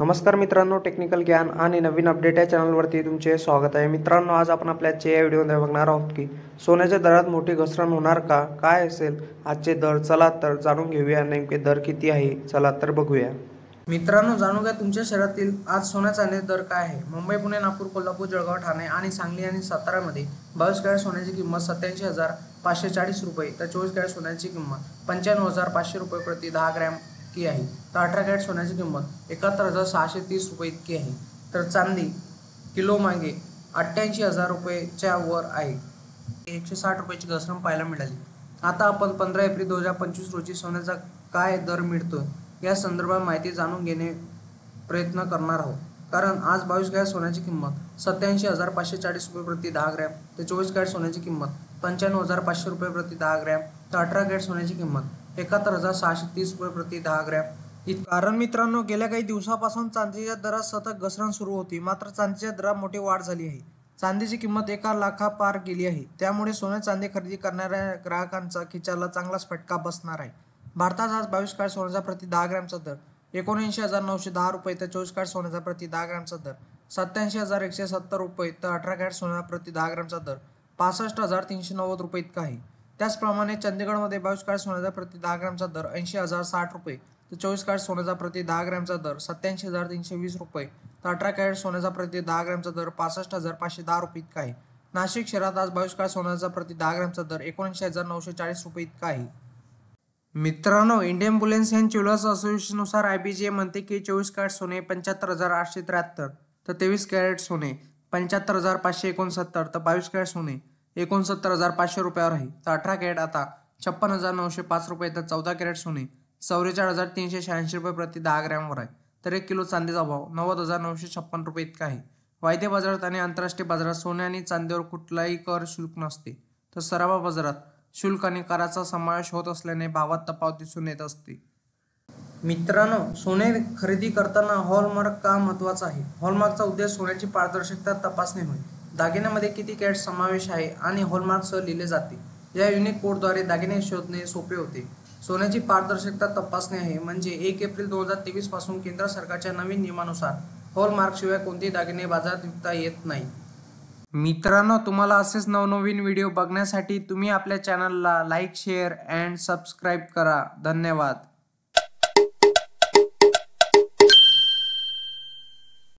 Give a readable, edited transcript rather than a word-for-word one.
नमस्कार मित्रांनो, टेक्निकल ज्ञान आणि नवीन अपडेट या चॅनलवरती तुमचे स्वागत आहे. मित्रांनो, आज आपण आपल्या या व्हिडिओमध्ये बघणार आहोत की सोन्याच्या दरात मोठी घसरण होणार का, काय असेल आजचे दर. चला तर जाणून घेऊया नेमके दर किती आहे. चला तर बघूया. मित्रांनो, जाणून घ्या तुमच्या शहरातील आज सोन्या चांदीचे दर काय आहे. मुंबई, पुणे, नागपूर, कोल्हापूर, जळगाव, ठाणे आणि सांगली आणि सातारामध्ये 22 कॅरेट सोन्याची किंमत 87,540 रुपये तर 24 कॅरेट सोन्याची किंमत 95,500 रुपये प्रति 10 ग्रॅम इतकी आहे. तर 18 कॅरेट सोन्याची किंमत 71,630 रुपये इतकी आहे. तर चांदी किलो मागे 88,000 रुपयेच्या वर आहे. 160 रुपयाची घसरण पाहायला मिळाली. आता आपण 15 एप्रिल 2025 रोजी सोन्याचा काय दर मिळतोय या संदर्भात माहिती जाणून घेणे प्रयत्न करणार आहोत. कारण आज 22 कॅरेट सोन्याची किंमत 87,540 रुपये प्रति 10 ग्रॅम तर 24 कॅरेट सोन्याची किंमत 95,500 रुपये प्रति 10 ग्रॅम तर 18 कॅरेट सोन्याची किंमत 71,630 रुपये प्रति 10 ग्रॅम. कारण मित्रांनो, गेल्या काही दिवसापासून चांदीच्या दरात सतत घसरण सुरू होती. मात्र चांदीच्या दरात मोठी वाढ झाली आहे. चांदीची किंमत 1 लाखा पार गेली आहे. त्यामुळे सोने चांदी खरेदी करणाऱ्या ग्राहकांचा खिशाला चांगलाच फटका बसणार आहे. भारतात आज 22 कॅरेट सोन्याचा प्रति 10 ग्रॅमचा दर 79,910 रुपये तर 24 कॅरेट सोन्याचा प्रति 10 ग्रॅमचा दर 87,170 रुपये तर 18 कॅरेट सोन्याचा प्रति 10 ग्रॅमचा दर 65,390 रुपये इतका आहे. त्याचप्रमाणे चंदीगडमध्ये 22 कॅरेट सोन्याचा प्रति 10 ग्रॅमचा दर 80,060 रुपये तर 24 कॅरेट सोन्याचा प्रति 10 ग्रॅमचा दर 87,320 रुपये तर 18 कॅरेट सोन्याचा प्रति 10 ग्रॅमचा दर 65,510 रुपये इतका आहे. नाशिक शहरात आज 22 कॅरेट सोन्याचा प्रति 10 ग्रॅमचा दर 79,940 रुपये इतका आहे. मित्रांनो, इंडियन बुलियन अँड ज्वेलर्स असोसिएशननुसार IBGA म्हणते की 24 कॅरेट सोने 75,873 तर 23 कॅरेट सोने 75,569 तर 22 कॅरेट सोने 69,500 रुपयावर आहे. तर 18 कॅरेट आता 56,905 रुपये तर 14 कॅरेट सोने 44,386 रुपये प्रति 10 ग्रॅमवर आहे. तर 1 किलो चांदीचा भाव 90,956 रुपये इतका आहे. वायदे बाजारात आणि आंतरराष्ट्रीय बाजारात सोने आणि चांदीवर कुठलाही कर शुल्क नसते. तर सराफा बाजारात शुल्क आणि कराचा समावेश होत असल्याने भावात तफावत दिसून येत असते. मित्रांनो, सोने खरेदी करताना हॉलमार्क का महत्त्वाचा आहे. हॉलमार्कचा उद्देश सोन्याची पारदर्शकता तपासणे होय. दागिन्यामध्ये किती कॅरेट समावेश आहे आणि हॉलमार्कसह लिहिले जाते. या युनिक कोडद्वारे दागिने शोधणे सोपे होते. सोन्याची पारदर्शकता तपासणे आहे म्हणजे 1 एप्रिल 2023 पासून केंद्र सरकारच्या नवीन नियमानुसार हॉलमार्कशिवाय कोणतेही दागिने बाजारात विकता येत नाही. मित्रांनो, तुम्हाला असेच नवनवीन व्हिडिओ बघण्यासाठी तुम्ही आपल्या चॅनलला लाईक, शेअर अँड सबस्क्राईब करा. धन्यवाद.